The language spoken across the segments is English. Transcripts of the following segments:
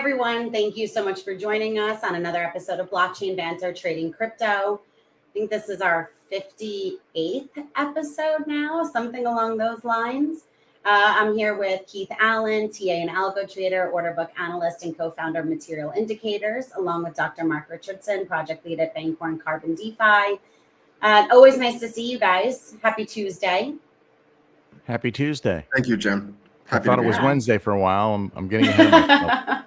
everyone. Thank you so much for joining us on another episode of Blockchain Banter Trading Crypto. I think this is our 58th episode now, something along those lines. I'm here with Keith Allen, TA and algo trader, order book analyst, and co-founder of Material Indicators, along with Dr. Mark Richardson, project lead at Bancor and Carbon DeFi. Always nice to see you guys. Happy Tuesday. Happy Tuesday. Thank you, Jim. I thought it was Wednesday for a while. I'm getting ahead of myself.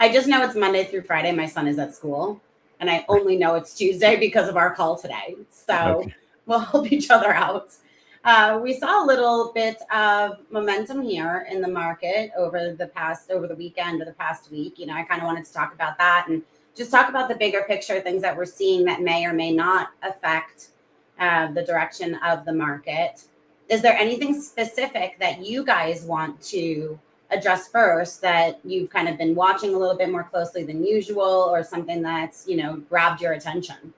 I just know it's Monday through Friday. My son is at school, and I only know it's Tuesday because of our call today. So We'll help each other out. We saw a little bit of momentum here in the market over the weekend or the past week. You know, I kind of wanted to talk about that and just talk about the bigger picture, things that we're seeing that may or may not affect the direction of the market. Is there anything specific that you guys want to address first that you've kind of been watching a little bit more closely than usual, or something that's, you know, grabbed your attention?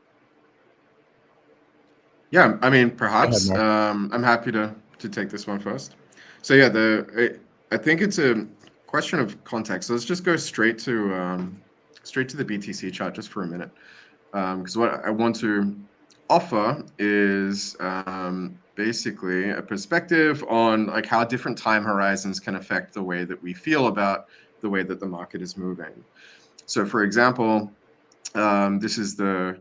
Yeah, I mean, perhaps. I'm happy to take this one first. So yeah, I think it's a question of context. So let's just go straight to the BTC chart just for a minute, because what I want to offer is basically a perspective on like how different time horizons can affect the way that we feel about the way that the market is moving. So, for example, this is the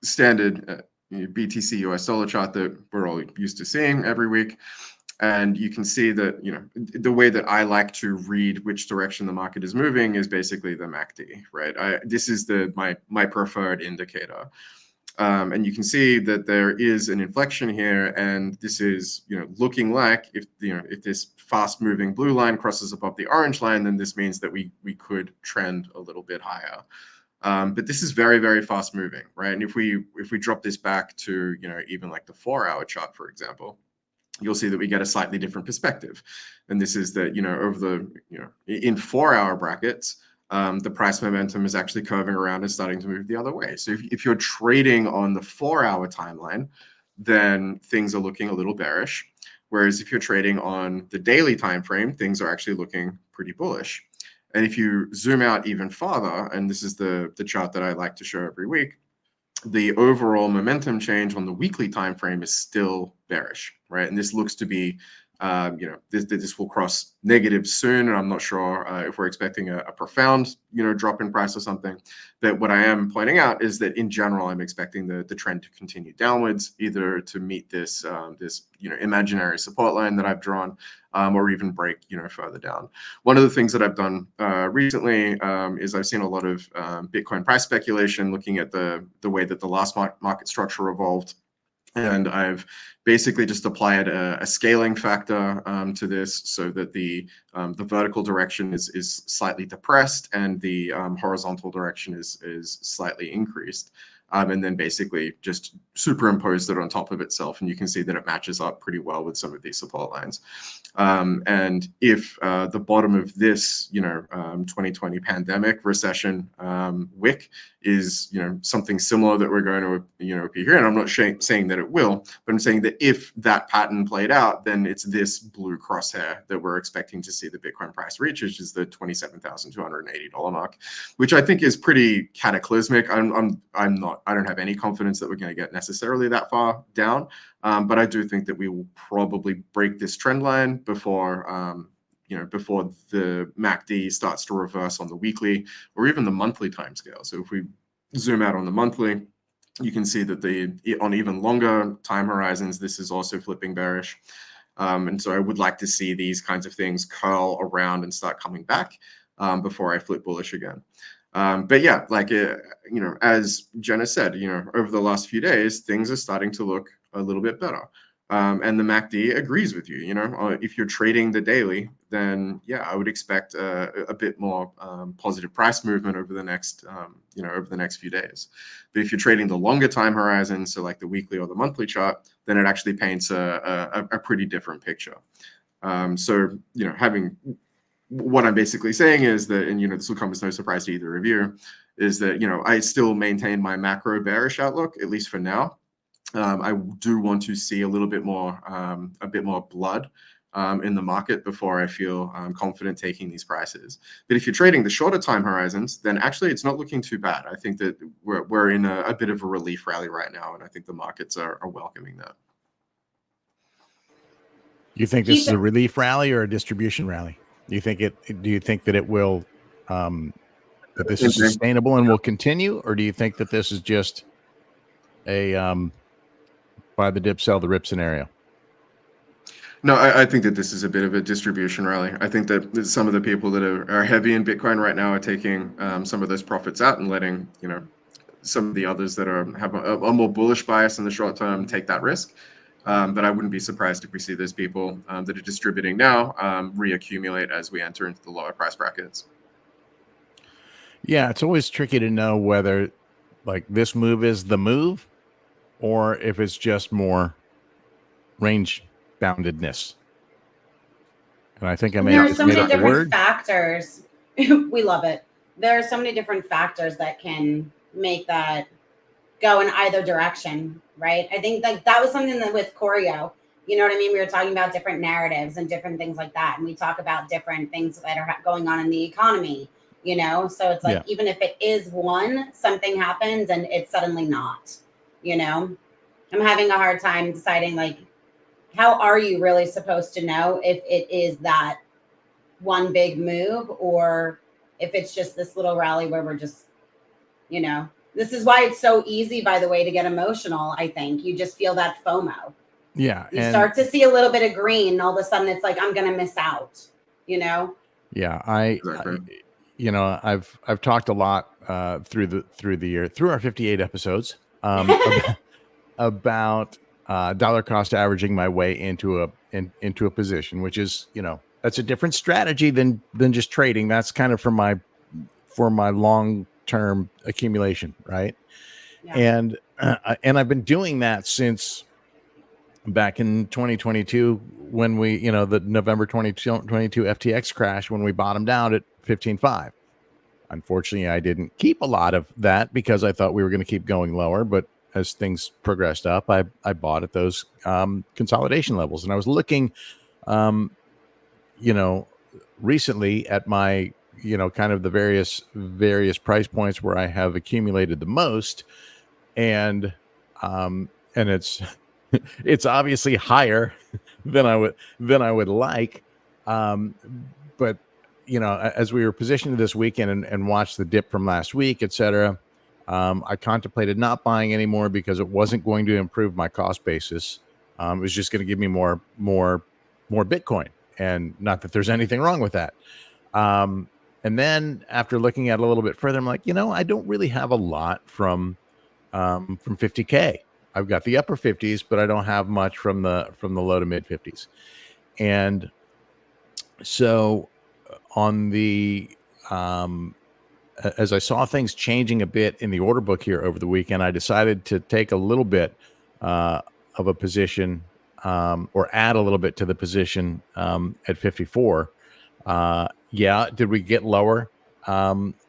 standard BTC US dollar chart that we're all used to seeing every week. And you can see that, you know, the way that I like to read which direction the market is moving is basically the MACD, right? This is my preferred indicator. And you can see that there is an inflection here, and this is, you know, looking like if this fast-moving blue line crosses above the orange line, then this means that we could trend a little bit higher. But this is very, very fast-moving, right? And if we drop this back to, you know, even like the 4-hour chart, for example, you'll see that we get a slightly different perspective. And this is that, you know, over the, you know, in 4-hour brackets, the price momentum is actually curving around and starting to move the other way. So if you're trading on the 4-hour timeline, then things are looking a little bearish. Whereas if you're trading on the daily time frame, things are actually looking pretty bullish. And if you zoom out even farther, and this is the chart that I like to show every week, the overall momentum change on the weekly time frame is still bearish, right? And this looks to be, you know, this will cross negative soon, and I'm not sure if we're expecting a profound, you know, drop in price or something. But what I am pointing out is that in general, I'm expecting the trend to continue downwards, either to meet this you know, imaginary support line that I've drawn, or even break, you know, further down. One of the things that I've done recently is I've seen a lot of Bitcoin price speculation, looking at the way that the last market structure evolved. And I've basically just applied a scaling factor to this, so that the vertical direction is slightly depressed and the horizontal direction is slightly increased. And then basically just superimposed it on top of itself. And you can see that it matches up pretty well with some of these support lines. And if the bottom of this, you know, 2020 pandemic recession wick is, you know, something similar that we're going to, you know, be here, and I'm not saying that it will, but I'm saying that if that pattern played out, then it's this blue crosshair that we're expecting to see the Bitcoin price reach, which is the $27,280 mark, which I think is pretty cataclysmic. I don't have any confidence that we're going to get necessarily that far down, but I do think that we will probably break this trend line before you know, before the MACD starts to reverse on the weekly or even the monthly time scale. So if we zoom out on the monthly, you can see that on even longer time horizons, this is also flipping bearish. And so I would like to see these kinds of things curl around and start coming back before I flip bullish again. But yeah, like, you know, as Jenna said, you know, over the last few days, things are starting to look a little bit better. And the MACD agrees with you. You know, if you're trading the daily, then yeah, I would expect a bit more positive price movement over the next, you know, over the next few days. But if you're trading the longer time horizon, so like the weekly or the monthly chart, then it actually paints a pretty different picture. So, you know, what I'm basically saying is that, and, you know, this will come as no surprise to either of you, is that, you know, I still maintain my macro bearish outlook, at least for now. I do want to see a little bit more blood in the market before I feel confident taking these prices. But if you're trading the shorter time horizons, then actually it's not looking too bad. I think that we're in a bit of a relief rally right now, and I think the markets are welcoming that. You think this is a relief rally or a distribution rally? Do you think that it will that this is sustainable and will continue, or do you think that this is just a buy the dip, sell the rip scenario? No, I think that this is a bit of a distribution rally. I think that some of the people that are heavy in Bitcoin right now are taking some of those profits out and letting some of the others that have a more bullish bias in the short term take that risk. But I wouldn't be surprised if we see those people that are distributing now reaccumulate as we enter into the lower price brackets. Yeah, it's always tricky to know whether like this move is the move or if it's just more range boundedness. And I think there are so many different factors. We love it. There are so many different factors that can make that go in either direction, right? I think like that was something that with Choreo, you know what I mean? We were talking about different narratives and different things like that. And we talk about different things that are going on in the economy, So it's like, even if it is one, something happens and it's suddenly not, I'm having a hard time deciding like, how are you really supposed to know if it is that one big move or if it's just this little rally where we're just, this is why it's so easy, by the way, to get emotional. I think you just feel that FOMO. Yeah. You start to see a little bit of green. And all of a sudden it's like, I'm going to miss out, Yeah. I've talked a lot through the year, through our 58 episodes about dollar cost averaging my way into a position, which is, that's a different strategy than just trading. That's kind of for my long-term accumulation. Right. Yeah. And I've been doing that since back in 2022, when we, the November 2022 FTX crash, when we bottomed out at 15.5. Unfortunately, I didn't keep a lot of that because I thought we were going to keep going lower, but as things progressed up, I bought at those consolidation levels. And I was looking, recently at my, kind of the various price points where I have accumulated the most. And it's, it's obviously higher than I would like. But, as we were positioned this weekend and watched the dip from last week, et cetera, I contemplated not buying anymore because it wasn't going to improve my cost basis. It was just going to give me more Bitcoin, and not that there's anything wrong with that. And then after looking at it a little bit further, I'm like, I don't really have a lot from 50K. I've got the upper 50s, but I don't have much from the low to mid 50s. And so on the as I saw things changing a bit in the order book here over the weekend, I decided to take a little bit of a position or add a little bit to the position at 54. Did we get lower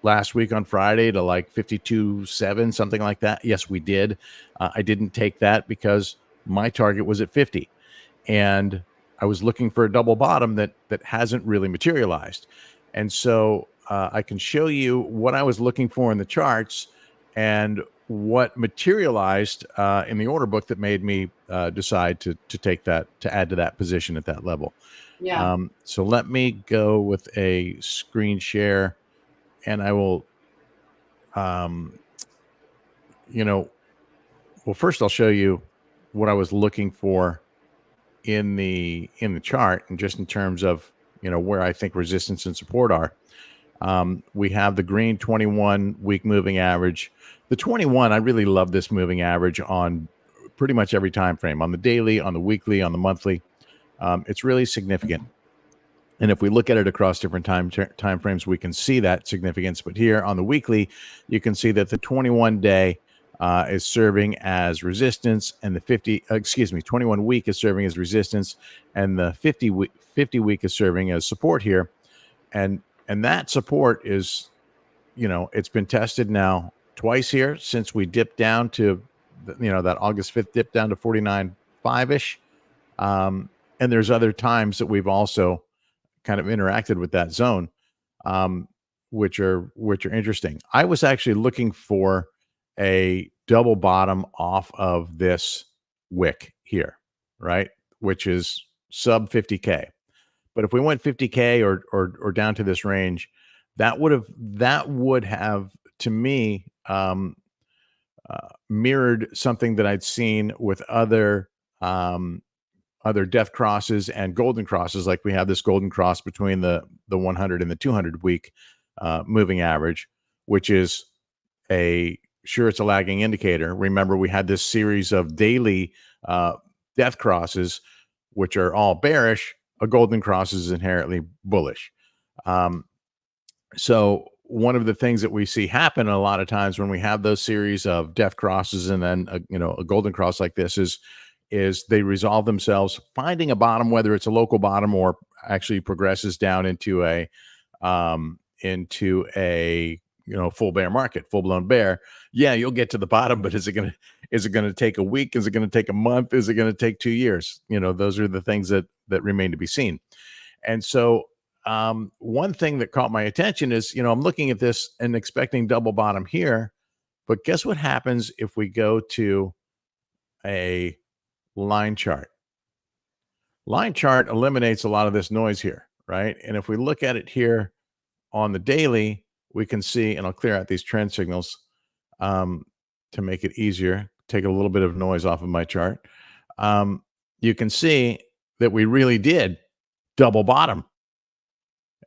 last week on Friday to like 52.7, something like that? Yes, we did. I didn't take that because my target was at 50. And I was looking for a double bottom that hasn't really materialized. And so I can show you what I was looking for in the charts and what materialized in the order book that made me decide to take that, to add to that position at that level. Yeah. So let me go with a screen share, and I will, well, first I'll show you what I was looking for in the chart, and just in terms of, where I think resistance and support are. We have the green 21 week moving average. The 21, I really love this moving average on pretty much every time frame, on the daily, on the weekly, on the monthly. It's really significant. And if we look at it across different time frames, we can see that significance. But here on the weekly, you can see that the 21 day is serving as resistance, and the 21 week is serving as resistance, and the 50 week is serving as support here. And that support is, it's been tested now twice here since we dipped down to, that August 5th dip down to 49.5-ish. And there's other times that we've also kind of interacted with that zone, which are interesting. I was actually looking for a double bottom off of this wick here, right? Which is sub 50K. But if we went 50K or down to this range, that would have to me mirrored something that I'd seen with other death crosses and golden crosses. Like we have this golden cross between the 100 and the 200 week moving average, which is it's a lagging indicator. Remember, we had this series of daily death crosses, which are all bearish. A golden cross is inherently bullish. So one of the things that we see happen a lot of times when we have those series of death crosses and then a golden cross like this is they resolve themselves, finding a bottom, whether it's a local bottom or actually progresses down into a full bear market, full blown bear. Yeah, you'll get to the bottom, but is it going to take a week? Is it going to take a month? Is it going to take 2 years? Those are the things that remain to be seen. And so one thing that caught my attention is, I'm looking at this and expecting double bottom here, but guess what happens if we go to a line chart? Line chart eliminates a lot of this noise here, right? And if we look at it here on the daily, we can see, and I'll clear out these trend signals to make it easier, take a little bit of noise off of my chart. You can see that we really did double bottom.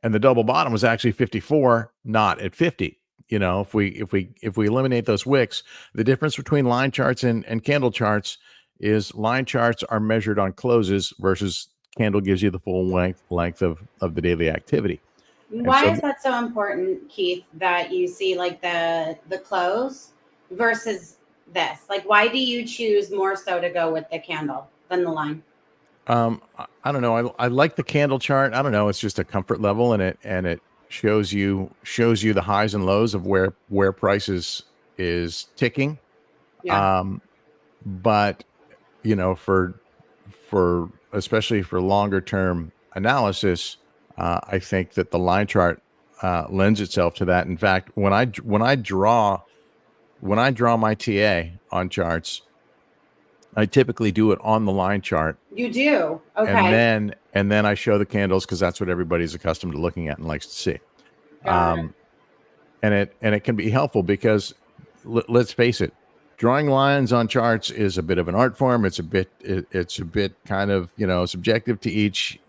And the double bottom was actually 54, not at 50. If we eliminate those wicks, the difference between line charts and candle charts is line charts are measured on closes versus candle gives you the full length of the daily activity. Why is that so important, Keith, that you see like the close versus this? Like, why do you choose more so to go with the candle than the line? I don't know. I like the candle chart. I don't know. It's just a comfort level, and it shows you the highs and lows of where prices is ticking. Yeah. But for especially for longer term analysis, I think that the line chart lends itself to that. In fact, when I draw my TA on charts, I typically do it on the line chart. You do? Okay. And then I show the candles because that's what everybody's accustomed to looking at and likes to see. And it can be helpful because let's face it, drawing lines on charts is a bit of an art form. It's a bit kind of, subjective to each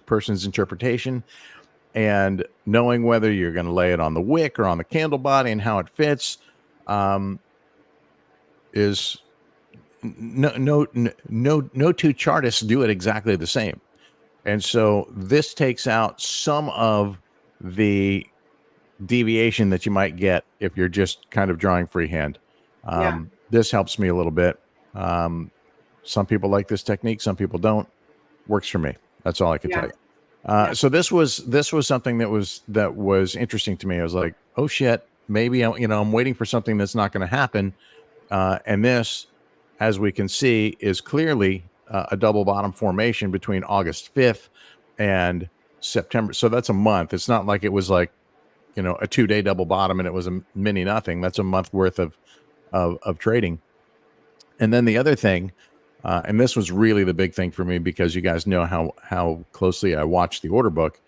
person's interpretation, and knowing whether you're going to lay it on the wick or on the candle body and how it fits is no two chartists do it exactly the same. And so this takes out some of the deviation that you might get if you're just kind of drawing freehand. This helps me a little bit. Some people like this technique, some people don't. Works for me. That's all I can tell you. So this was something that was interesting to me. I was like, oh shit, maybe I'm waiting for something that's not going to happen. And this, as we can see, is clearly a double bottom formation between August 5th and September. So that's a month. It's not like it was like, a 2-day double bottom and it was a mini nothing. That's a month worth of trading. And then the other thing, and this was really the big thing for me because you guys know how closely I watch the order book.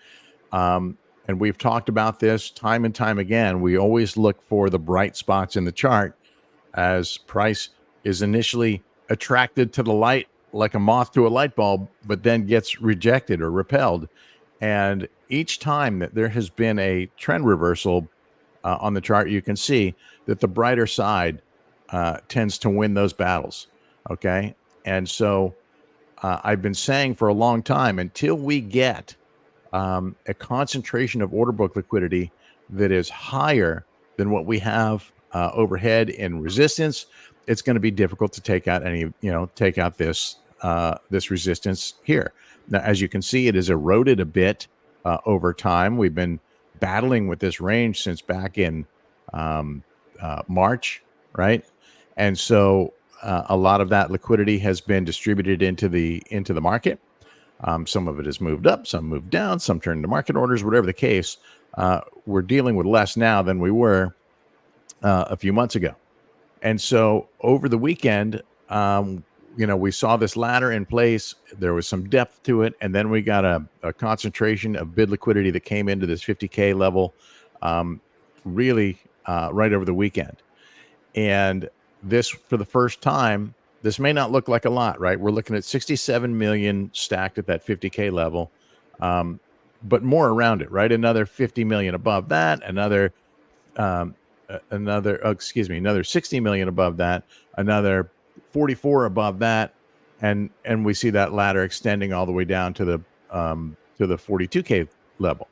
And we've talked about this time and time again. We always look for the bright spots in the chart as price is initially attracted to the light like a moth to a light bulb, but then gets rejected or repelled. And each time that there has been a trend reversal on the chart, you can see that the brighter side tends to win those battles. Okay. And so I've been saying for a long time, until we get a concentration of order book liquidity that is higher than what we have overhead in resistance, it's going to be difficult to take out this resistance here. Now, as you can see, it has eroded a bit over time. We've been battling with this range since back in March, right? And so a lot of that liquidity has been distributed into the market. Some of it has moved up, some moved down, some turned into market orders, whatever the case. We're dealing with less now than we were a few months ago. And so over the weekend, we saw this ladder in place. There was some depth to it. And then we got a concentration of bid liquidity that came into this 50K level really right over the weekend. And this, for the first time, this may not look like a lot, right? We're looking at 67 million stacked at that 50K level, but more around it, right? Another 50 million above that, another 60 million above that, another 44 above that, and we see that ladder extending all the way down to the 42K level.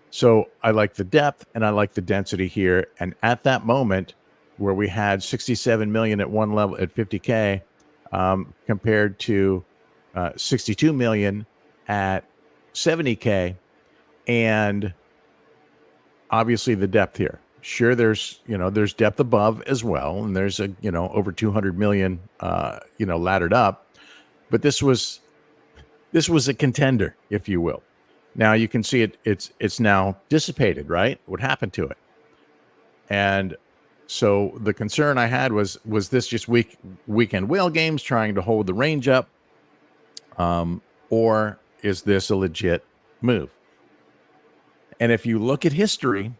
So I like the depth and I like the density here. And at that moment where we had 67 million at one level at 50K, compared to 62 million at 70K, and obviously the depth here. Sure, there's depth above as well, and there's over 200 million laddered up, but this was a contender, if you will. Now you can see it's now dissipated, right? What happened to it? And so the concern I had was this just weekend whale games trying to hold the range up, or is this a legit move? And if you look at history,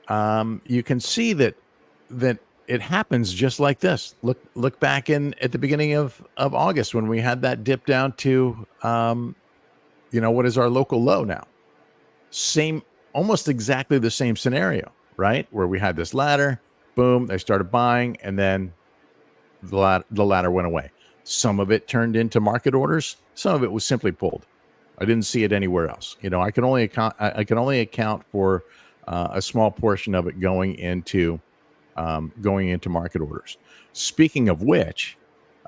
you can see that it happens just like this. Look back at the beginning of August when we had that dip down to what is our local low now. Same, almost exactly the same scenario, right? Where we had this ladder, boom, they started buying, and then the ladder went away. Some of it turned into market orders. Some of it was simply pulled. I didn't see it anywhere else. I can only account for a small portion of it going into market orders. Speaking of which,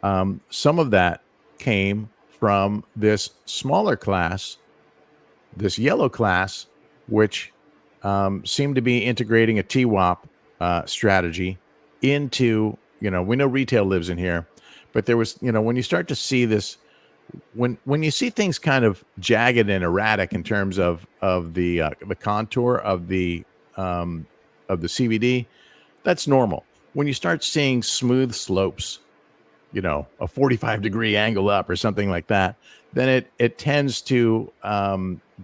some of that came from this smaller class, this yellow class, which seemed to be integrating a TWAP strategy into, we know retail lives in here, but there was, when you start to see this, when you see things kind of jagged and erratic in terms of the contour of the CVD, that's normal. When you start seeing smooth slopes, a 45-degree angle up or something like that, then it tends to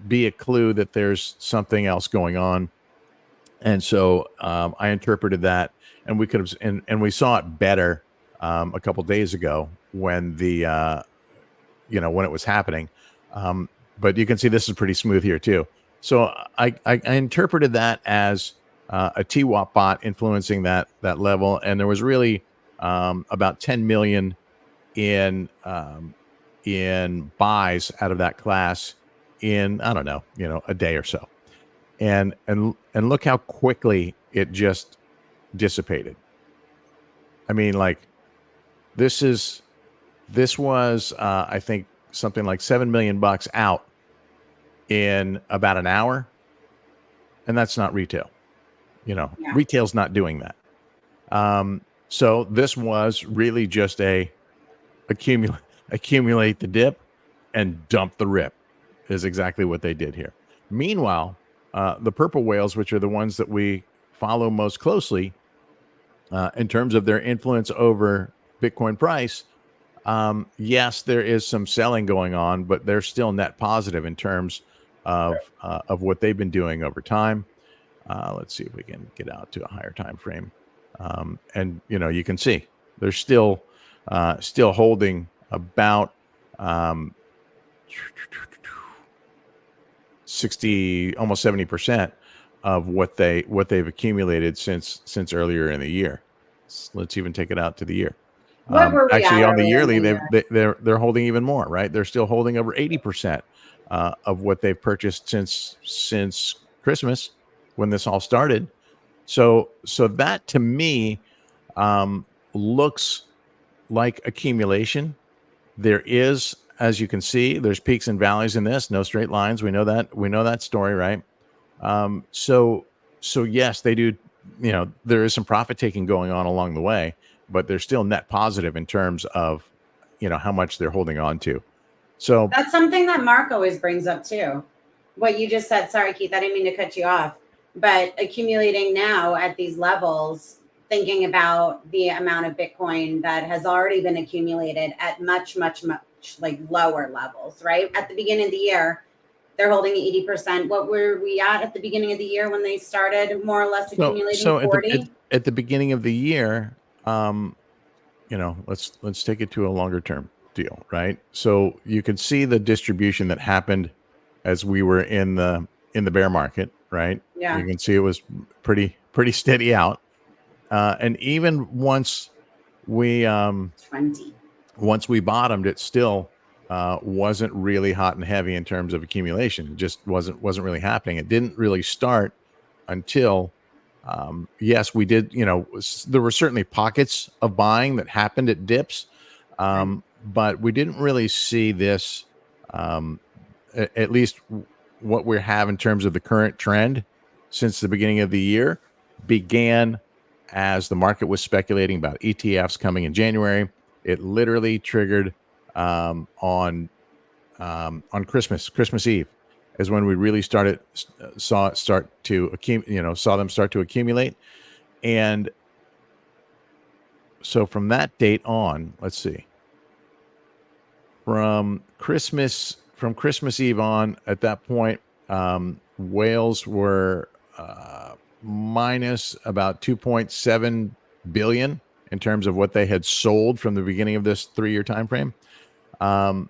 be a clue that there's something else going on. And so I interpreted that, and we could have, and we saw it better a couple days ago when when it was happening. But you can see this is pretty smooth here too. So I interpreted that as a TWAP bot influencing that level, and there was really about 10 million in buys out of that class in, I don't know, a day or so. And look how quickly it just dissipated. I mean, like, this was I think something like $7 million out in about an hour, and that's not retail. Yeah. Retail's not doing that. So this was really just a accumulate the dip and dump the rip is exactly what they did here. Meanwhile, the purple whales, which are the ones that we follow most closely in terms of their influence over Bitcoin price, yes, there is some selling going on, but they're still net positive in terms of what they've been doing over time. Let's see if we can get out to a higher time frame. And you can see they're still holding about 60, almost 70% of what they've accumulated since earlier in the year. Let's even take it out to the year. Actually, on the yearly, they're holding even more, right? They're still holding over 80% of what they've purchased since Christmas, when this all started. So that to me looks like accumulation. There is, as you can see, there's peaks and valleys in this. No straight lines. We know that story, right? So yes, they do there is some profit taking going on along the way, but they're still net positive in terms of, how much they're holding on to. So that's something that Mark always brings up too. What you just said, sorry, Keith, I didn't mean to cut you off, but accumulating now at these levels, thinking about the amount of Bitcoin that has already been accumulated at much, much, much like lower levels, right? At the beginning of the year, they're holding 80%. What were we at the beginning of the year when they started more or less accumulating? So 40? at the beginning of the year, let's take it to a longer term deal, right? So you can see the distribution that happened as we were in the bear market, right? Yeah. You can see it was pretty steady out. And even once we 20. once we bottomed, it still wasn't really hot and heavy in terms of accumulation. It just wasn't really happening. It didn't really start until yes, we did. There were certainly pockets of buying that happened at dips, but we didn't really see this. At least what we have in terms of the current trend since the beginning of the year began as the market was speculating about ETFs coming in January. It literally triggered on Christmas Eve is when we really saw them start to accumulate. And so from that date on, let's see, from Christmas Eve on, at that point, whales were minus about 2.7 billion in terms of what they had sold from the beginning of this 3-year time frame. And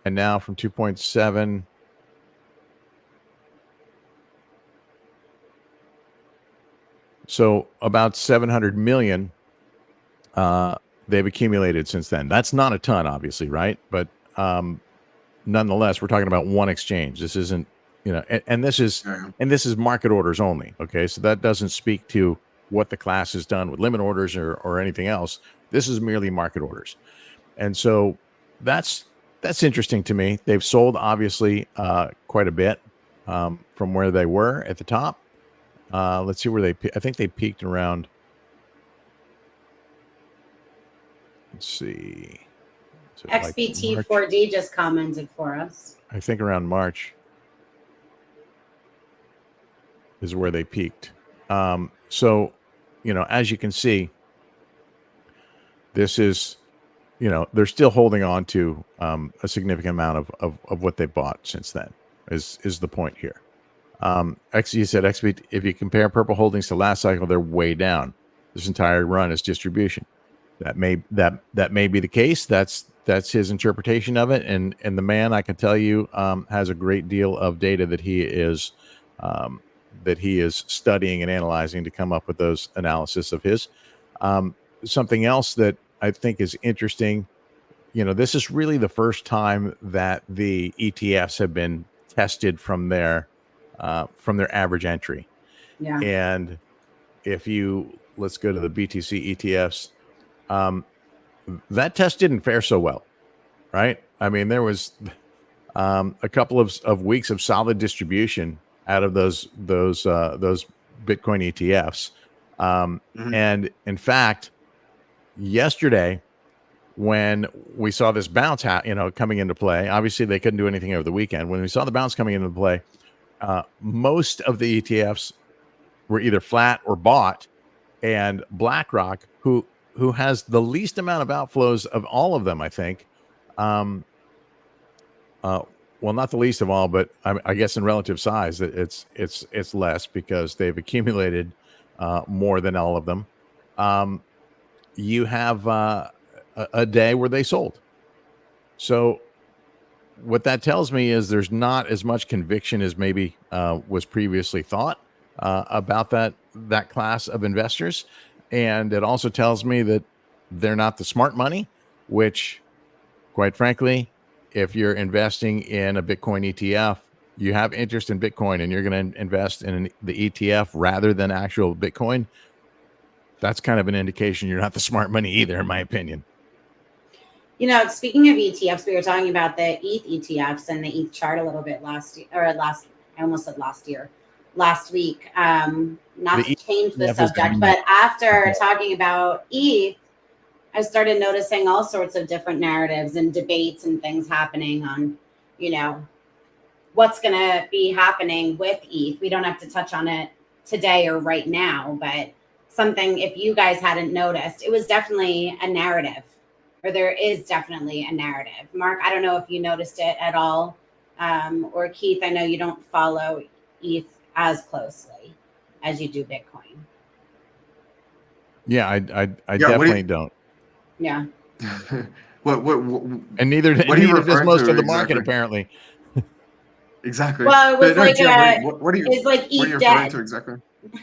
now from 2.7, so about 700 million they've accumulated since then. That's not a ton, obviously, right? But nonetheless, we're talking about one exchange. This isn't, and this is market orders only. Okay, so that doesn't speak to what the class has done with limit orders or anything else. This is merely market orders, and so that's interesting to me. They've sold obviously quite a bit from where they were at the top. Let's see where I think they peaked around. Let's see. XBT4D just commented for us. I think around March is where they peaked. So, as you can see, this is, they're still holding on to a significant amount of what they bought since then is the point here. You said XBT, if you compare Purple Holdings to last cycle, they're way down. This entire run is distribution. That may be the case. That's his interpretation of it. And the man, I can tell you, has a great deal of data that he is studying and analyzing to come up with those analysis of his. Something else that I think is interesting, this is really the first time that the ETFs have been tested from their average entry. Yeah. And let's go to the BTC ETFs. That test didn't fare so well, right? I mean, there was a couple of weeks of solid distribution out of those Bitcoin ETFs. And in fact, yesterday, when we saw this bounce, coming into play, obviously they couldn't do anything over the weekend. When we saw the bounce coming into play, most of the ETFs were either flat or bought, and BlackRock, who has the least amount of outflows of all of them, I think. Well, not the least of all, but I guess in relative size, it's less because they've accumulated more than all of them. You have a day where they sold. So what that tells me is there's not as much conviction as maybe was previously thought about that class of investors. And it also tells me that they're not the smart money, which, quite frankly, if you're investing in a Bitcoin ETF, you have interest in Bitcoin and you're going to invest in the ETF rather than actual Bitcoin. That's kind of an indication you're not the smart money either, in my opinion. Speaking of ETFs, we were talking about the ETH ETFs and the ETH chart a little bit last year. I almost said last year. last week. Not to change the ETF is subject, the but after Okay. talking about ETH, I started noticing all sorts of different narratives and debates and things happening on, what's going to be happening with ETH. We don't have to touch on it today or right now, but something, if you guys hadn't noticed, it was definitely a narrative, or there is definitely a narrative. Mark, I don't know if you noticed it at all, or Keith, I know you don't follow ETH as closely as you do Bitcoin. Yeah, I Yeah, definitely don't. Yeah. what And neither what are you neither does referring most to of the market, exactly? apparently. Exactly. Well, it was But no, like Gia, what are you it's like what are you ETH referring dead. to exactly?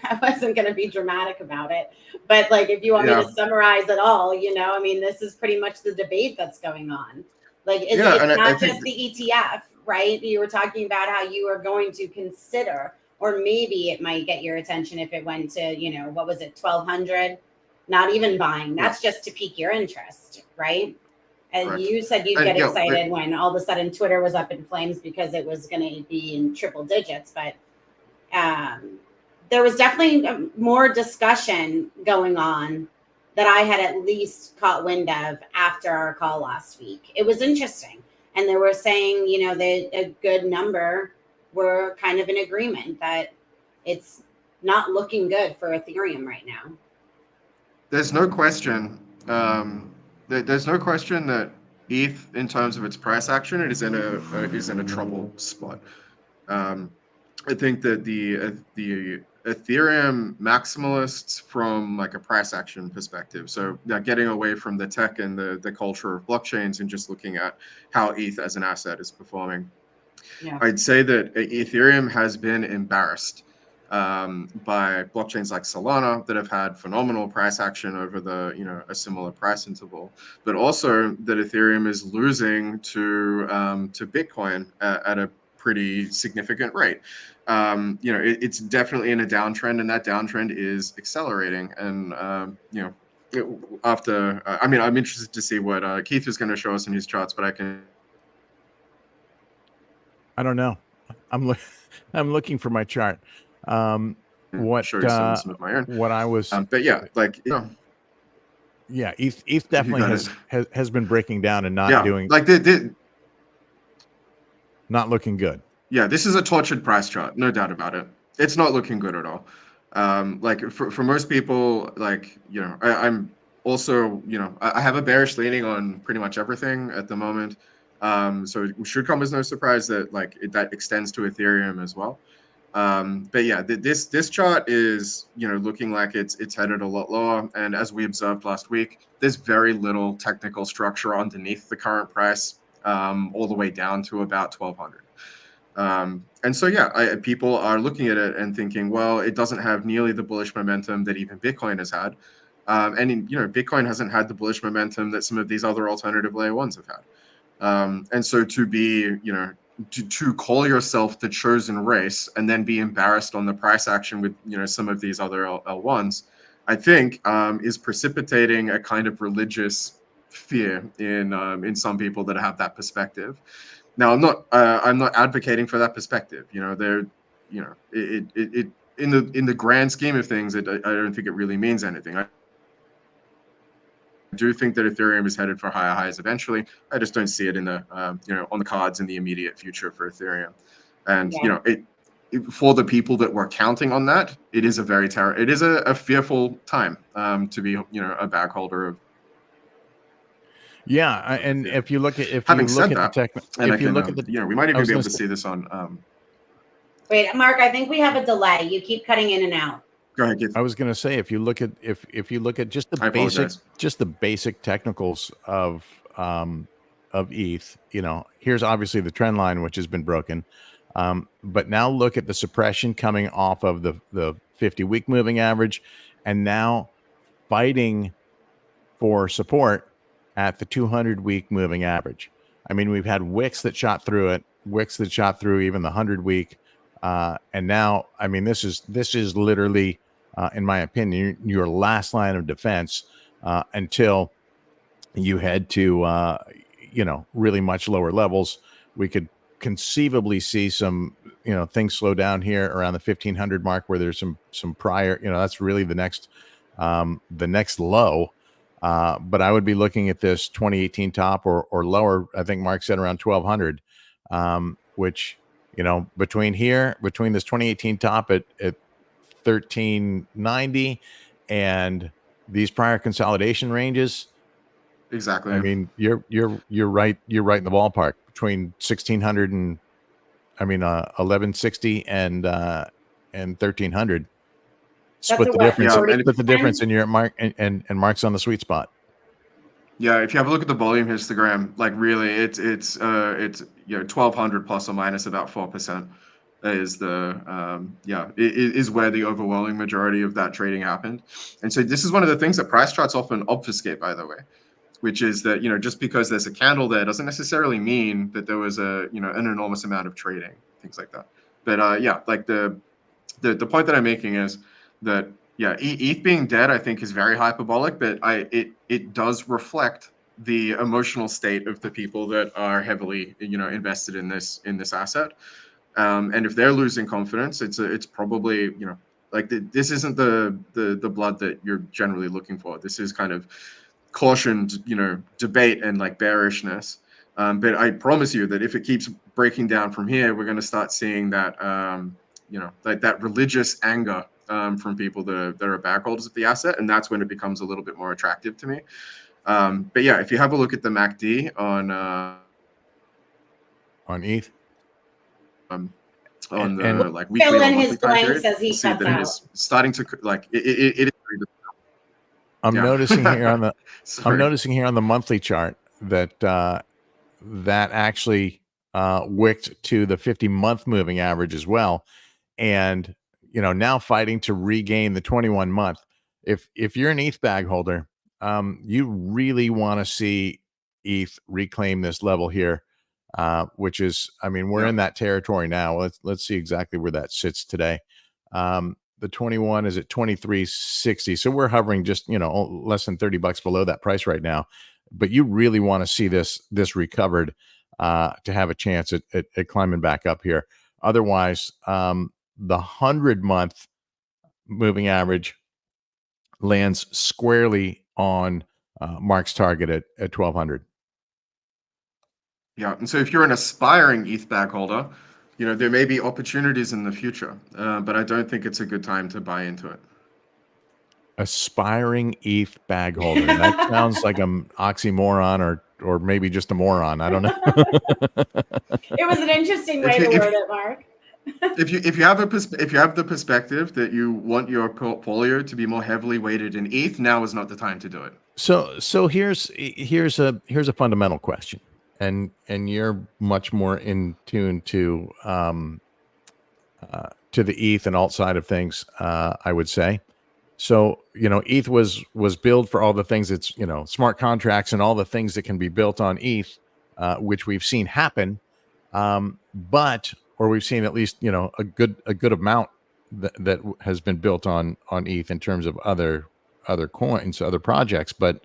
I wasn't going to be dramatic about it, but like, if you want me Yeah. to summarize it all, I mean, this is pretty much the debate that's going on. Like, Yeah, and it's I not think just the ETF, right? You were talking about how you are going to consider, or maybe it might get your attention if it went to, what was it, 1,200? Not even buying. yeah, That's just to pique your interest, right? And correct. you said you'd And get yeah, excited when all of a sudden Twitter was up in flames because it was going to be in triple digits, but there was definitely more discussion going on that I had at least caught wind of after our call last week. It was interesting. And they were saying, that a good number were kind of in agreement that it's not looking good for Ethereum right now. there's no question. There's no question that ETH, in terms of its price action, it is in a trouble spot. Um, I think that the Ethereum maximalists, from like a price action perspective, so getting away from the tech and the culture of blockchains and just looking at how ETH as an asset is performing, Yeah. I'd say that Ethereum has been embarrassed by blockchains like Solana that have had phenomenal price action over a similar price interval, but also that Ethereum is losing to Bitcoin at a pretty significant rate. It's definitely in a downtrend, and that downtrend is accelerating. And I'm interested to see what Keith is going to show us in his charts, but I don't know. I'm I'm looking for my chart. What show you some of my own. what I was But yeah, yeah, ETH you definitely got it. has been breaking down and not Yeah, doing like not looking good. yeah, this is a tortured price chart, no doubt about it. It's not looking good at all. Like for most people, like I'm also I have a bearish leaning on pretty much everything at the moment. So it should come as no surprise that that extends to Ethereum as well. But yeah, this chart is looking like it's headed a lot lower, and as we observed last week, there's very little technical structure underneath the current price, all the way down to about 1,200. And so yeah, people are looking at it and thinking, well, it doesn't have nearly the bullish momentum that even Bitcoin has had, and Bitcoin hasn't had the bullish momentum that some of these other alternative layer ones have had. And so to be to call yourself the chosen race and then be embarrassed on the price action with some of these other L1s, I think is precipitating a kind of religious fear in some people that have that perspective. Now, I'm not advocating for that perspective. It in the grand scheme of things, I don't think it really means anything. I do think that Ethereum is headed for higher highs eventually. I just don't see it in the on the cards in the immediate future for Ethereum. And Yeah. For the people that were counting on that, it is a fearful time to be a bag holder of. Yeah, and if you look at Having said the that, tech, and I if you can look at the, we might I even was be going able to to say, see this on. Wait, Mark, I think we have a delay. You keep cutting in and out. Go ahead, Keith. I was going to say, if you look at if you look at just I apologize. the basic technicals of ETH, here's obviously the trend line, which has been broken. But now look at the suppression coming off of the 50-week moving average, and now fighting for support at the 200-week moving average. I mean, we've had wicks that shot through it, wicks that shot through even the 100-week, and now, I mean, this is literally, in my opinion, your last line of defense until you head to really much lower levels. We could conceivably see some things slow down here around the 1500 mark, where there's some prior, that's really the next low. But I would be looking at this 2018 top or lower. I think Mark said around 1200, which, between this 2018 top at 1390 and these prior consolidation ranges. Exactly. I mean, you're right. You're right in the ballpark between 1600 and 1160 and 1300. Split the difference. Yeah, Split the difference in your Mark and Mark's on the sweet spot. Yeah, if you have a look at the volume histogram, like really, it's 1200 plus or minus about 4% is the is where the overwhelming majority of that trading happened. And so this is one of the things that price charts often obfuscate, by the way, which is that just because there's a candle there doesn't necessarily mean that there was an enormous amount of trading, things like that. But like the point that I'm making is that ETH being dead, I think, is very hyperbolic, but it does reflect the emotional state of the people that are heavily invested in this asset. And if they're losing confidence, it's probably this isn't the blood that you're generally looking for. This is kind of cautioned debate and like bearishness. But I promise you that if it keeps breaking down from here, we're going to start seeing that like that religious anger from people that are backholders of the asset, and that's when it becomes a little bit more attractive to me. But yeah, if you have a look at the MACD on ETH, on the and like weekly or monthly time period, says you see that it is starting to like it is. I'm noticing here on the Sorry. I'm noticing here on the monthly chart that that actually wicked to the 50-month moving average as well, and now fighting to regain the 21-month. If you're an ETH bag holder, you really want to see ETH reclaim this level here, which is, we're in that territory now. Let's see exactly where that sits today. The 21 is at 2360, so we're hovering just less than $30 below that price right now. But you really want to see this recovered to have a chance at climbing back up here. Otherwise, the 100-month moving average lands squarely on Mark's target at 1200. Yeah, and so if you're an aspiring ETH bag holder, there may be opportunities in the future, but I don't think it's a good time to buy into it. Aspiring ETH bag holder. That sounds like an oxymoron or maybe just a moron. I don't know. It was an interesting way to word it, Mark. If you have the perspective that you want your portfolio to be more heavily weighted in ETH, now is not the time to do it. So here's a fundamental question, and you're much more in tune to the ETH and alt side of things, I would say. So, ETH was built for all the things it's, smart contracts and all the things that can be built on ETH, which we've seen happen. Or we've seen at least, a good amount that has been built on ETH in terms of other coins, other projects. But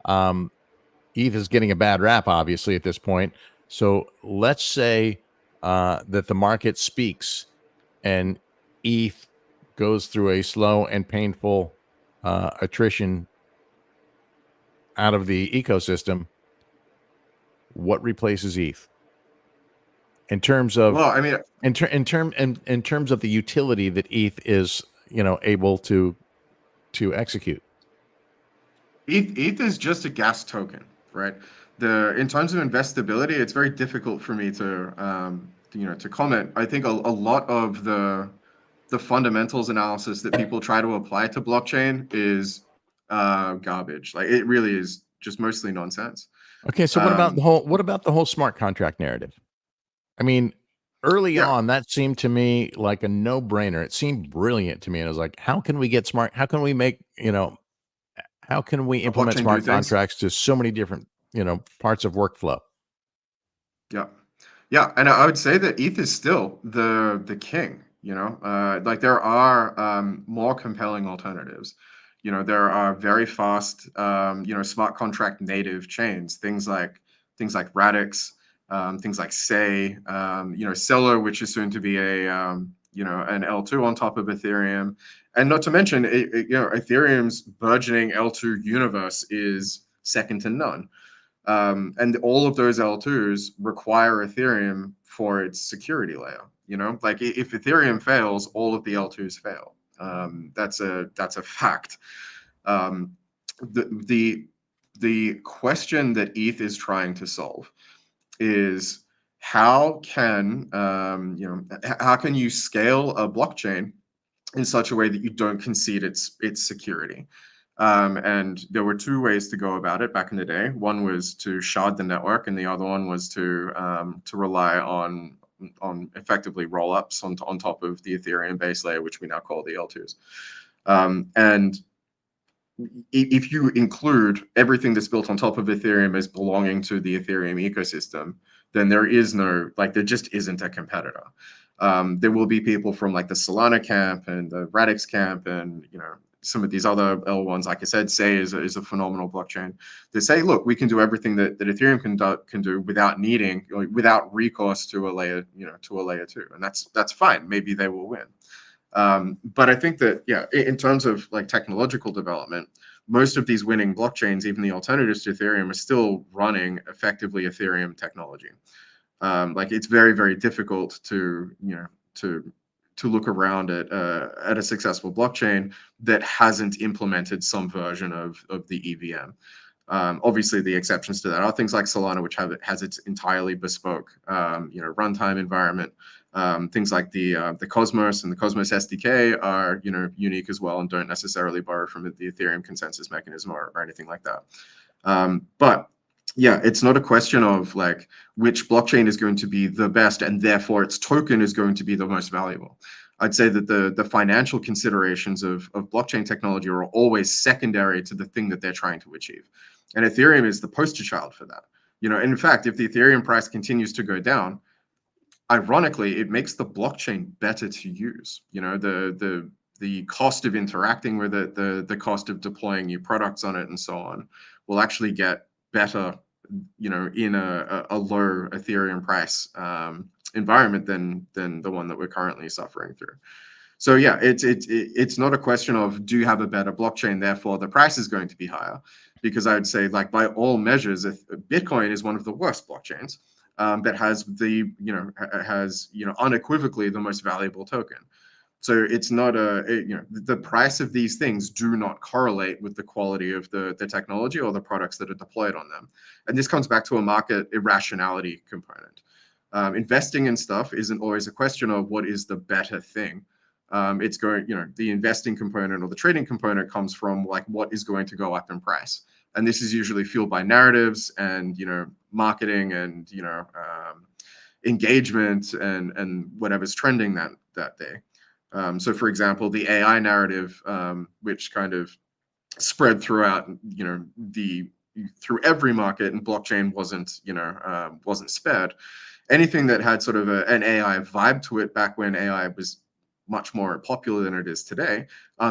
ETH is getting a bad rap, obviously, at this point. So let's say that the market speaks and ETH goes through a slow and painful attrition out of the ecosystem. What replaces ETH in terms of in terms of the utility that ETH is able to execute? ETH is just a gas token, right? In terms of investability, it's very difficult for me to to comment. I think a lot of the fundamentals analysis that people try to apply to blockchain is garbage. Like it really is just mostly nonsense. Okay, so what about the whole smart contract narrative? I mean, early on, that seemed to me like a no-brainer. It seemed brilliant to me, and I was like, how can we get smart? How can we make how can we implement smart contracts to so many different parts of workflow? Yeah, and I would say that ETH is still the king. Like there are more compelling alternatives. There are very fast, smart contract native chains, things like Radix, things like Say, Stellar, which is soon to be a an L2 on top of Ethereum, and not to mention, Ethereum's burgeoning L2 universe is second to none. And all of those L2s require Ethereum for its security layer. Like if Ethereum fails, all of the L2s fail. That's a fact. The question that ETH is trying to solve is how can you scale a blockchain in such a way that you don't concede its security. And there were two ways to go about it back in the day. One was to shard the network, and the other one was to rely on effectively rollups on top of the Ethereum base layer, which we now call the L2s. And if you include everything that's built on top of Ethereum as belonging to the Ethereum ecosystem, then there just isn't a competitor. There will be people from like the Solana camp and the Radix camp and some of these other L1s. Like I said, Say is a phenomenal blockchain. They say, look, we can do everything that Ethereum can do without recourse to a layer two, and that's fine. Maybe they will win. But I think that in terms of like technological development, most of these winning blockchains, even the alternatives to Ethereum, are still running effectively Ethereum technology. Like it's very, very difficult to look around at a successful blockchain that hasn't implemented some version of the EVM. Obviously, the exceptions to that are things like Solana, which has its entirely bespoke runtime environment. Things like the Cosmos and the Cosmos SDK are unique as well and don't necessarily borrow from the Ethereum consensus mechanism or anything like that. But yeah, it's not a question of like which blockchain is going to be the best and therefore its token is going to be the most valuable. I'd say that the financial considerations of blockchain technology are always secondary to the thing that they're trying to achieve. And Ethereum is the poster child for that. In fact, if the Ethereum price continues to go down, ironically, it makes the blockchain better to use. The cost of interacting with it, the cost of deploying new products on it, and so on, will actually get better, in a low Ethereum price environment than the one that we're currently suffering through. So yeah, it's not a question of do you have a better blockchain, therefore the price is going to be higher, because I would say like by all measures, Bitcoin is one of the worst blockchains. That has unequivocally the most valuable token. So it's not the price of these things do not correlate with the quality of the technology or the products that are deployed on them. And this comes back to a market irrationality component. Investing in stuff isn't always a question of what is the better thing. It's going, the investing component or the trading component comes from like what is going to go up in price. And this is usually fueled by narratives and, marketing and, engagement and whatever's trending that day. So for example, the AI narrative, which kind of spread throughout, through every market, and blockchain wasn't spared. Anything that had sort of an AI vibe to it back when AI was much more popular than it is today,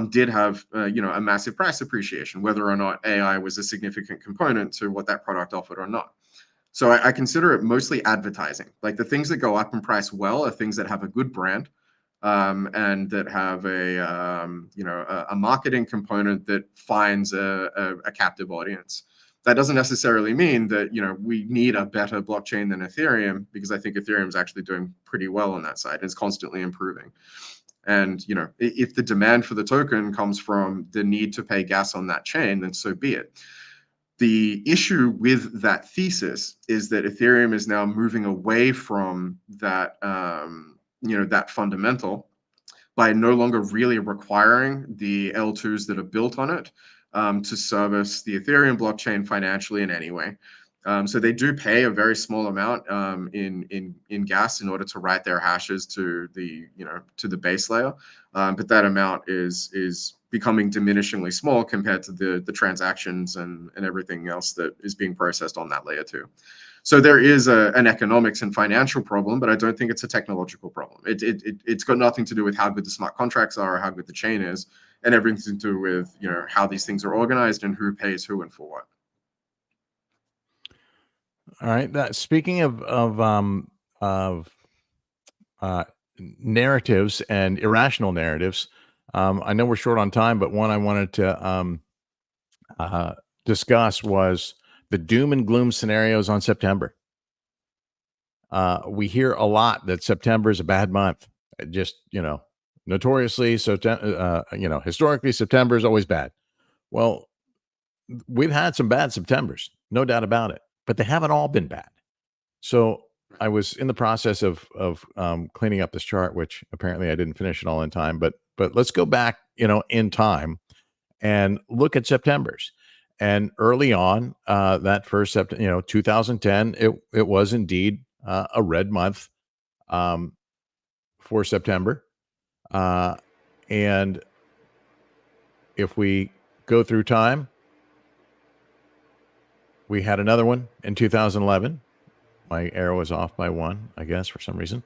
did have a massive price appreciation, whether or not AI was a significant component to what that product offered or not. So I consider it mostly advertising. Like the things that go up in price well are things that have a good brand, and that have a marketing component that finds a captive audience. That doesn't necessarily mean that we need a better blockchain than Ethereum, because I think Ethereum is actually doing pretty well on that side. It's constantly improving. And if the demand for the token comes from the need to pay gas on that chain, then so be it. The issue with that thesis is that Ethereum is now moving away from that, that fundamental by no longer really requiring the L2s that are built on it to service the Ethereum blockchain financially in any way. So they do pay a very small amount in gas in order to write their hashes to the base layer, but that amount is becoming diminishingly small compared to the transactions and everything else that is being processed on that layer too. So there is an economics and financial problem, but I don't think it's a technological problem. It's got nothing to do with how good the smart contracts are or how good the chain is, and everything to do with how these things are organized and who pays who and for what. All right. Speaking of narratives and irrational narratives, I know we're short on time, but one I wanted to uh, discuss was the doom and gloom scenarios on September. We hear a lot that September is a bad month. Just, notoriously, so historically, September is always bad. Well, we've had some bad Septembers, no doubt about it, but they haven't all been bad. So I was in the process of cleaning up this chart, which apparently I didn't finish it all in time. But let's go back, in time and look at September's. And early on, that first September, 2010, it was indeed a red month for September. And if we go through time, we had another one in 2011. My arrow was off by one, I guess, for some reason.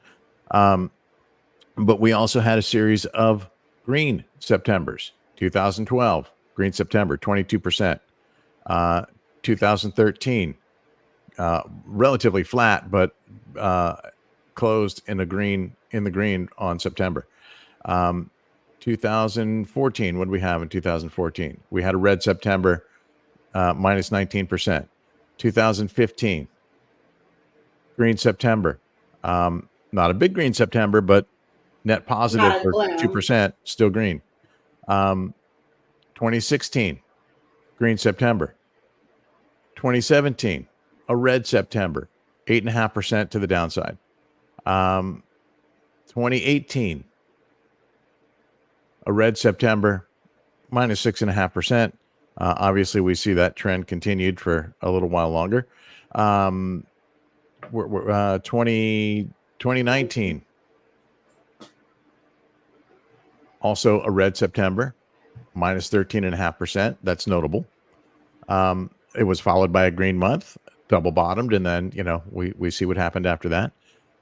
But we also had a series of green Septembers. 2012, green September, 22%. 2013, relatively flat, but closed in the green on September. 2014, what did we have in 2014? We had a red September, minus 19%. 2015, green September. Not a big green September, but net positive for 2%, still green. 2016, green September. 2017, a red September, 8.5% to the downside. 2018, a red September, minus 6.5%. Obviously, we see that trend continued for a little while longer. 2019, also a red September, minus 13.5%. That's notable. It was followed by a green month, double bottomed, and then we see what happened after that.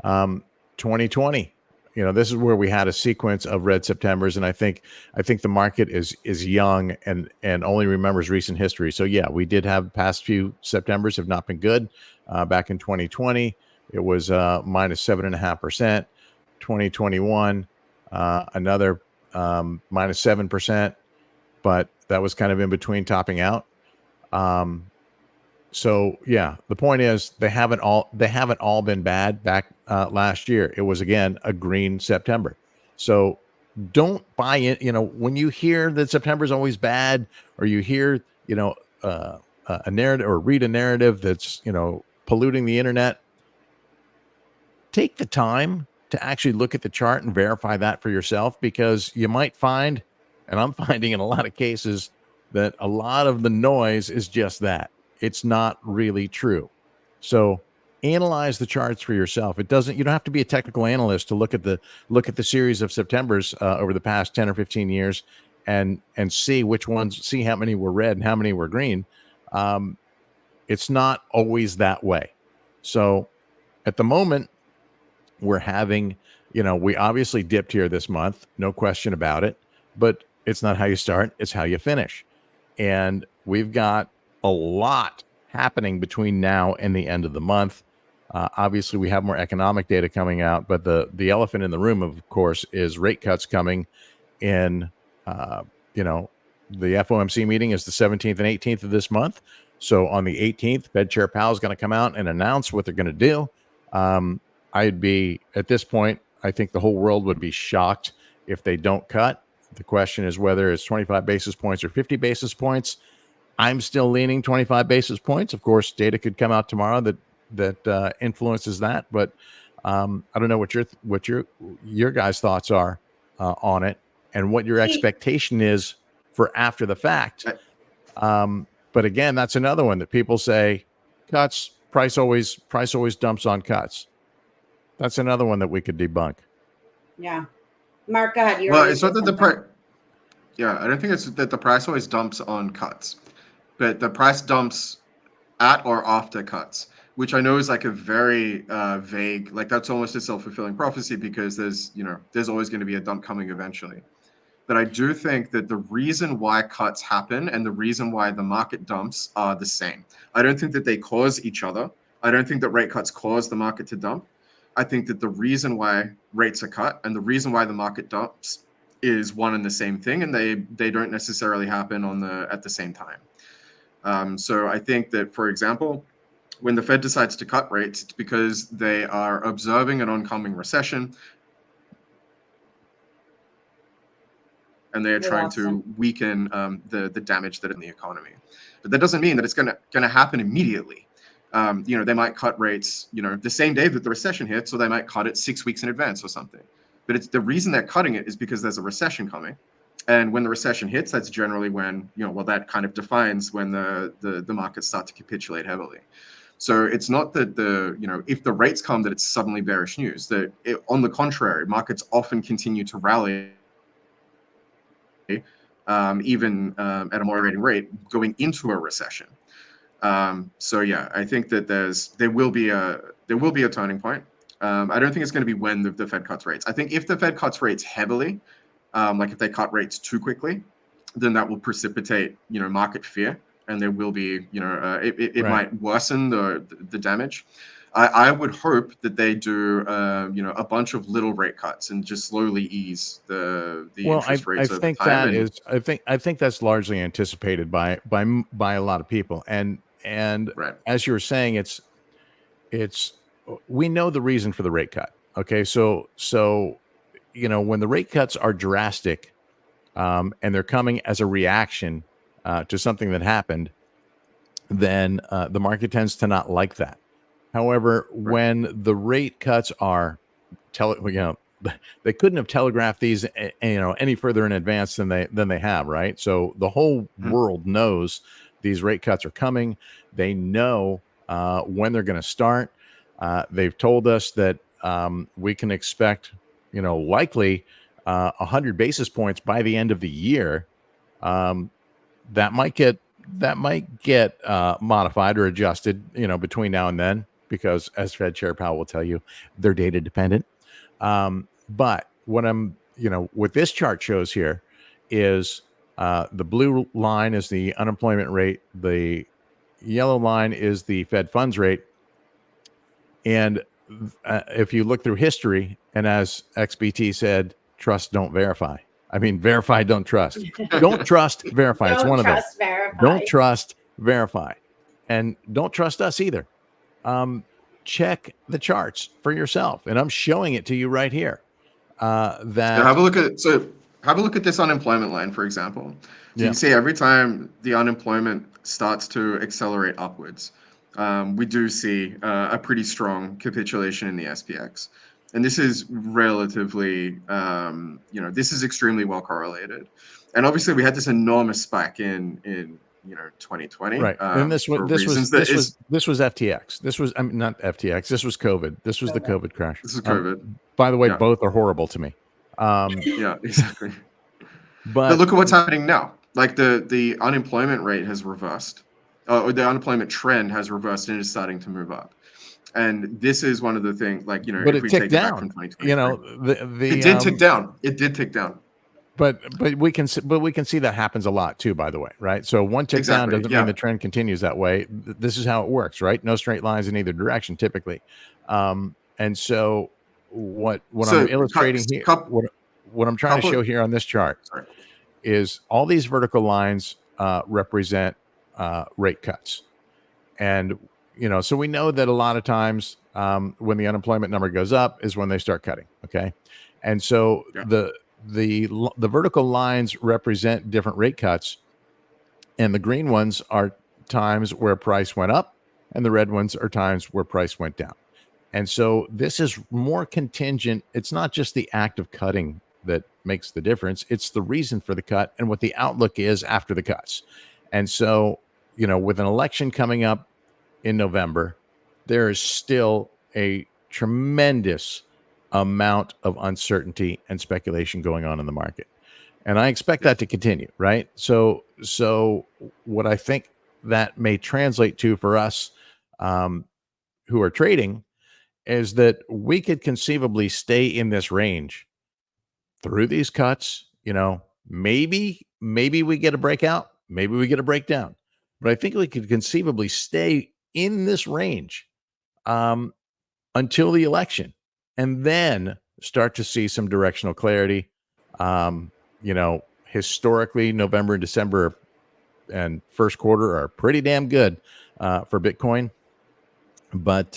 2020, this is where we had a sequence of red Septembers, and I think the market is young and only remembers recent history. So yeah, we did have past few Septembers have not been good. Back in 2020, it was minus 7.5%. 2021, another minus 7%, but that was kind of in between topping out. So yeah, the point is they haven't all been bad. Back last year, it was again a green September. So don't buy in. When you hear that September is always bad, or you hear a narrative or read a narrative that's polluting the internet, take the time to actually look at the chart and verify that for yourself, because you might find, and I'm finding in a lot of cases, that a lot of the noise is just that. It's not really true. So analyze the charts for yourself. You don't have to be a technical analyst to look at the series of Septembers over the past 10 or 15 years and see which ones, see how many were red and how many were green. It's not always that way. So at the moment, we're having, we obviously dipped here this month, no question about it, but it's not how you start, it's how you finish. And we've got a lot happening between now and the end of the month. Obviously, we have more economic data coming out, but the elephant in the room, of course, is rate cuts coming in. The FOMC meeting is the 17th and 18th of this month. So on the 18th, Fed Chair Powell is going to come out and announce what they're going to do. I'd be, at this point, I think the whole world would be shocked if they don't cut. The question is whether it's 25 basis points or 50 basis points. I'm still leaning 25 basis points. Of course, data could come out tomorrow that influences that, but I don't know what your guys' thoughts are on it, and what your expectation is for after the fact. But again, that's another one that people say cuts, price always dumps on cuts. That's another one that we could debunk. Yeah. Mark, go ahead. Well, it's not that the price. Yeah, I don't think it's that the price always dumps on cuts, but the price dumps at or after cuts, which I know is like a very vague, like that's almost a self-fulfilling prophecy, because there's always going to be a dump coming eventually. But I do think that the reason why cuts happen and the reason why the market dumps are the same. I don't think that they cause each other. I don't think that rate cuts cause the market to dump. I think that the reason why rates are cut and the reason why the market dumps is one and the same thing, and they don't necessarily happen at the same time. So I think that, for example, when the Fed decides to cut rates, it's because they are observing an oncoming recession and they are trying to weaken the damage that is in the economy. But that doesn't mean that it's going to happen immediately. They might cut rates, the same day that the recession hits, or they might cut it 6 weeks in advance or something. But it's the reason they're cutting it is because there's a recession coming. And when the recession hits, that's generally when, that kind of defines when the markets start to capitulate heavily. So it's not that if the rates come, that it's suddenly bearish news. On the contrary, markets often continue to rally, even at a moderating rate going into a recession. So yeah, I think that there will be a turning point. I don't think it's going to be when the Fed cuts rates. I think if the Fed cuts rates heavily, like if they cut rates too quickly, then that will precipitate market fear, and there will be it might worsen the damage. I would hope that they do a bunch of little rate cuts and just slowly ease the interest rates over time. I think that's largely anticipated by a lot of people, and right. As you were saying, it's we know the reason for the rate cut. Okay, so when the rate cuts are drastic, and they're coming as a reaction to something that happened, then the market tends to not like that. However, when the rate cuts are, they couldn't have telegraphed these, any further in advance than they have, right? So the whole world knows these rate cuts are coming. They know when they're going to start. They've told us that we can expect, likely 100 basis points by the end of the year. That might get modified or adjusted, between now and then, because as Fed Chair Powell will tell you, they're data dependent. But what what this chart shows here is the blue line is the unemployment rate. The yellow line is the Fed funds rate. And if you look through history, and as XBT said, trust, don't verify. I mean, verify, don't trust. Don't trust, verify. It's one of those. Don't trust, verify. And don't trust us either. Check the charts for yourself. And I'm showing it to you right here. Have a look at this unemployment line, for example. So you can see every time the unemployment starts to accelerate upwards, we do see a pretty strong capitulation in the SPX. And this is relatively, this is extremely well correlated. And obviously we had this enormous spike in 2020. Right. And this was FTX. This was, not FTX. This was COVID. This was the COVID crash. This is COVID. By the way, both are horrible to me. Yeah, exactly. But look at what's happening now. Like the unemployment rate has reversed. Or the unemployment trend has reversed and is starting to move up. And this is one of the things, but if we take it back from 2020, it did tick down. It did tick down. But we can see that happens a lot too, by the way, right? So one tick down doesn't mean the trend continues that way. This is how it works, right? No straight lines in either direction, typically. And so what I'm illustrating here, what I'm trying to show here on this chart is all these vertical lines represent rate cuts. And so we know that a lot of times when the unemployment number goes up is when they start cutting. Okay. And so the vertical lines represent different rate cuts, and the green ones are times where price went up, and the red ones are times where price went down. And so this is more contingent. It's not just the act of cutting that makes the difference. It's the reason for the cut and what the outlook is after the cuts. And so, with an election coming up in November, there is still a tremendous amount of uncertainty and speculation going on in the market. And I expect that to continue, right? So what I think that may translate to for us who are trading is that we could conceivably stay in this range through these cuts. Maybe we get a breakout, maybe we get a breakdown, but I think we could conceivably stay in this range until the election, and then start to see some directional clarity. Historically, November and December and first quarter are pretty damn good for Bitcoin, but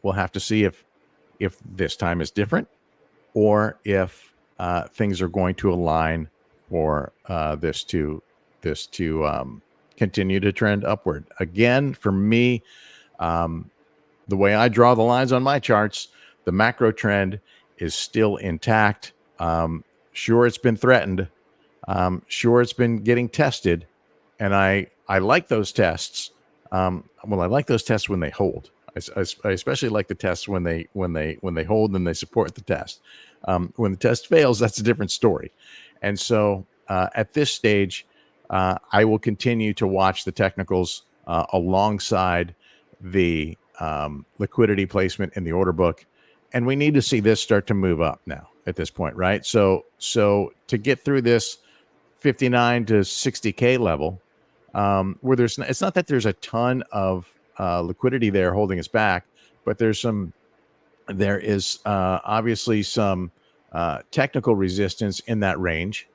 we'll have to see if this time is different, or if things are going to align for this to continue to trend upward. Again, for me, the way I draw the lines on my charts, the macro trend is still intact. Sure, it's been threatened. Sure, it's been getting tested, and I like those tests. I like those tests when they hold. I especially like the tests when they hold and they support the test. When the test fails, that's a different story. And so at this stage, I will continue to watch the technicals alongside the liquidity placement in the order book. And we need to see this start to move up now at this point, right? So to get through this 59 to 60K level, where it's not that there's a ton of liquidity there holding us back, but there is obviously some technical resistance in that range,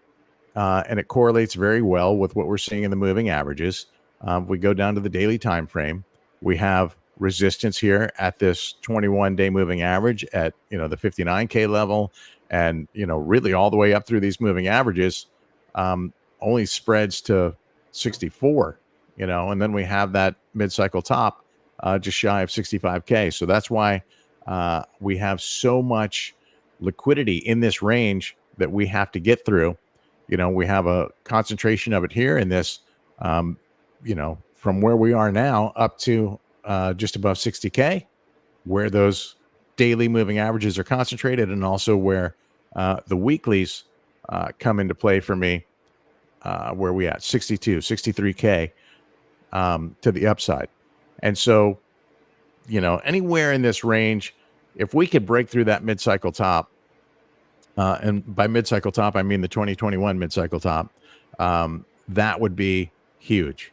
and it correlates very well with what we're seeing in the moving averages. We go down to the daily time frame. We have resistance here at this 21-day moving average at the 59K level, and really all the way up through these moving averages, only spreads to 64. And then we have that mid-cycle top just shy of 65K. So that's why we have so much liquidity in this range that we have to get through. We have a concentration of it here in this, from where we are now up to just above 60K, where those daily moving averages are concentrated, and also where the weeklies come into play for me, where we at 62, 63K to the upside. And so, anywhere in this range, if we could break through that mid-cycle top, and by mid-cycle top, I mean the 2021 mid-cycle top, that would be huge.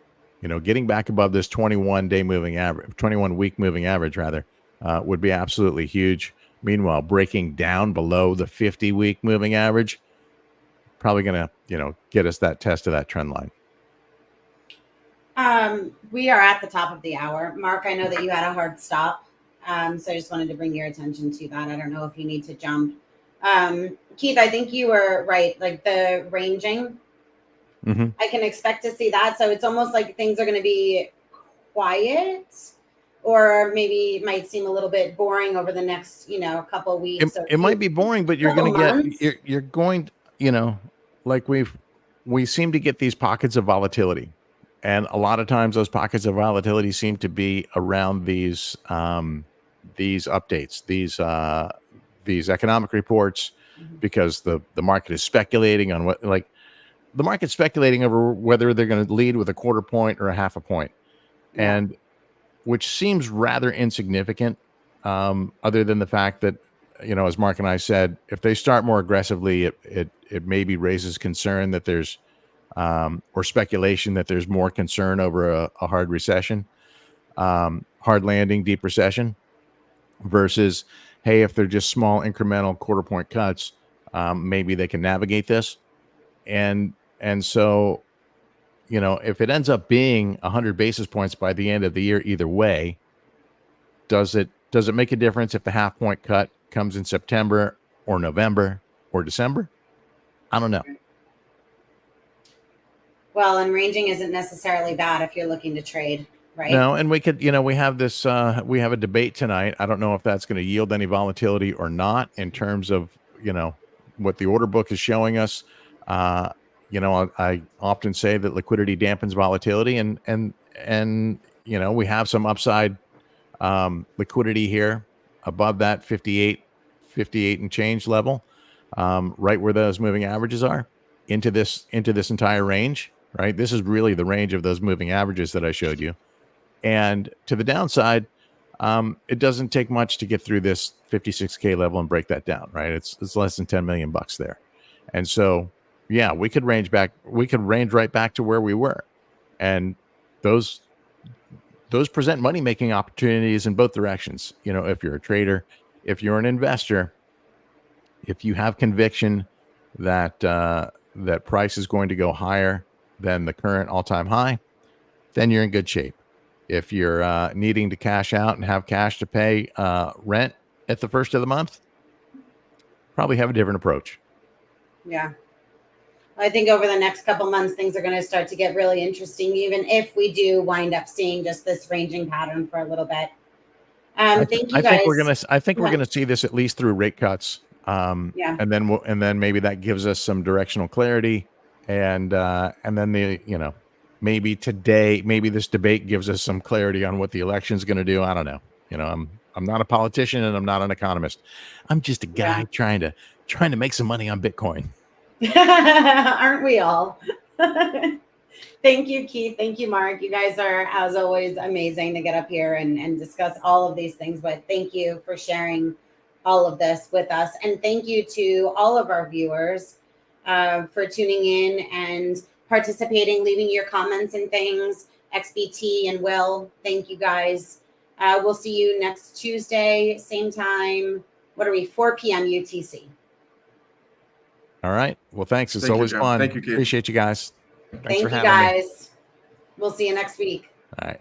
Getting back above this 21-day moving average, 21-week moving average, rather, would be absolutely huge. Meanwhile, breaking down below the 50-week moving average, probably going to, get us that test of that trend line. We are at the top of the hour. Mark, I know that you had a hard stop. So I just wanted to bring your attention to that. I don't know if you need to jump. Keith, I think you were right. Like the ranging, I can expect to see that. So it's almost like things are going to be quiet, or maybe it might seem a little bit boring over the next, couple of weeks. It might be boring, but you're going to get, you're going, like we seem to get these pockets of volatility. And a lot of times those pockets of volatility seem to be around these updates, these economic reports, because the market is speculating on the market's speculating over whether they're going to lead with a quarter point or a half a point. Yeah. And which seems rather insignificant, other than the fact that, as Mark and I said, if they start more aggressively, it maybe raises concern that there's, or speculation that there's more concern over a hard recession, hard landing, deep recession, versus, hey, if they're just small incremental quarter point cuts, maybe they can navigate this. And so, if it ends up being 100 basis points by the end of the year, either way, does it make a difference if the half point cut comes in September or November or December? I don't know. Well, and ranging isn't necessarily bad if you're looking to trade, right? No, and we could, we have this, we have a debate tonight. I don't know if that's going to yield any volatility or not in terms of, what the order book is showing us. I often say that liquidity dampens volatility, and we have some upside liquidity here above that 58 and change level, right where those moving averages are into this entire range, right? This is really the range of those moving averages that I showed you. And to the downside, it doesn't take much to get through this 56K level and break that down, right? It's less than 10 million bucks there. And so, yeah, we could range right back to where we were. And those those present money making opportunities in both directions. You know, if you're a trader, if you're an investor, if you have conviction that that price is going to go higher than the current all-time high, then you're in good shape. If you're needing to cash out and have cash to pay rent at the first of the month, probably have a different approach. Yeah. I think over the next couple months, things are going to start to get really interesting, even if we do wind up seeing just this ranging pattern for a little bit. Thank you guys. I think we're gonna see this at least through rate cuts. Yeah. And then maybe that gives us some directional clarity. And then maybe this debate gives us some clarity on what the election is going to do. I don't know. I'm not a politician and I'm not an economist. I'm just a guy trying to make some money on Bitcoin. Aren't we all? Thank you, Keith. Thank you, Mark. You guys are, as always, amazing to get up here and discuss all of these things. But thank you for sharing all of this with us. And thank you to all of our viewers for tuning in and participating, leaving your comments and things. XBT and Will, thank you guys. We'll see you next Tuesday, same time. What are we, 4 p.m. UTC. All right. Well, thanks. It's Thank you, always Jim. fun. Thank you, Keith. Appreciate you guys. Thanks Thank for you having me. guys. We'll see you next week. All right.